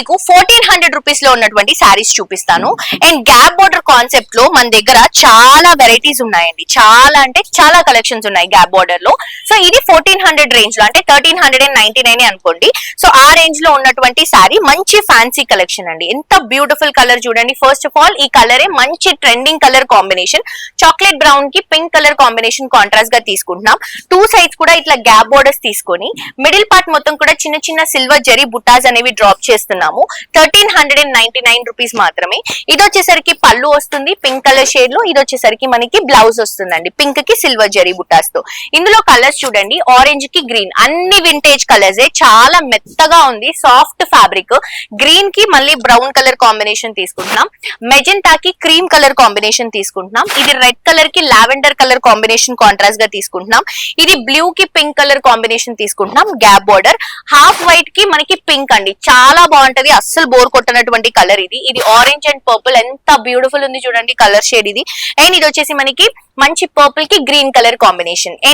మీకు 1400 రూపీస్ లో ఉన్నటువంటి శారీస్ చూపిస్తాను. అండ్ గ్యాప్ బోర్డర్ కాన్సెప్ట్ లో మన దగ్గర చాలా వెరైటీస్ ఉన్నాయండి, చాలా అంటే చాలా కలెక్షన్స్ ఉన్నాయి గ్యాప్ బోర్డర్ లో. సో ఇది 1400 రేంజ్ లో, అంటే 1399 అనుకోండి. సో ఆ రేంజ్ లో ఉన్నటువంటి శారీ మంచి ఫ్యాన్సీ కలెక్షన్ అండి. ఎంత బ్యూటిఫుల్ కలర్ చూడండి. ఫస్ట్ ఆఫ్ ఆల్ ఈ కలరే మంచి trending colour combination, chocolate brown కి పింక్ కలర్ కాంబినేషన్ కాంట్రాస్ట్ గా తీసుకుంటున్నాం. టూ సైడ్స్ కూడా ఇట్లా గ్యాప్ బోర్డర్స్ తీసుకొని మిడిల్ పార్ట్ మొత్తం కూడా చిన్న చిన్న సిల్వర్ జరీ బుటాస్ అనేవి డ్రాప్ చేస్తున్నాము. 1399 రూపీస్ మాత్రమే. ఇది వచ్చేసరికి పళ్ళు వస్తుంది పింక్ కలర్ షేడ్ లో, ఇది వచ్చేసరికి మనకి బ్లౌజ్ వస్తుందండి పింక్ కి సిల్వర్ జరీ బుటాస్ తో. ఇందులో కలర్స్ చూడండి, ఆరెంజ్ కి గ్రీన్, అన్ని వింటేజ్ కలర్స్, చాలా మెత్తగా ఉంది సాఫ్ట్ ఫ్యాబ్రిక్. గ్రీన్ కి మళ్ళీ బ్రౌన్ కలర్ కాంబినేషన్ తీసుకుంటున్నాం, మెజెంటా కి క్రీమ్ కలర్ కాంబినేషన్ తీసుకుంటున్నాం, ఇది రెడ్ కలర్ కి లావెండర్ కలర్ కాంబినేషన్ కాంట్రాస్ట్ గా తీసుకుంటున్నాం, ఇది బ్లూ కి పింక్ కలర్ కాంబినేషన్ తీసుకుంటున్నాం. గ్యాప్ బోర్డర్ హాఫ్ వైట్ కి మనకి పింక్ అండి, చాలా బాగుంటది, అస్సలు బోర్ కొట్టనటువంటి కలర్ ఇది. ఇది ఆరెంజ్ అండ్ పర్పుల్, ఎంత బ్యూటిఫుల్ ఉంది చూడండి కలర్ షేడ్ ఇది. అండ్ ఇది వచ్చేసి మనకి మంచి పర్పుల్ కి గ్రీన్ కలర్ కాంబినేషన్. అండ్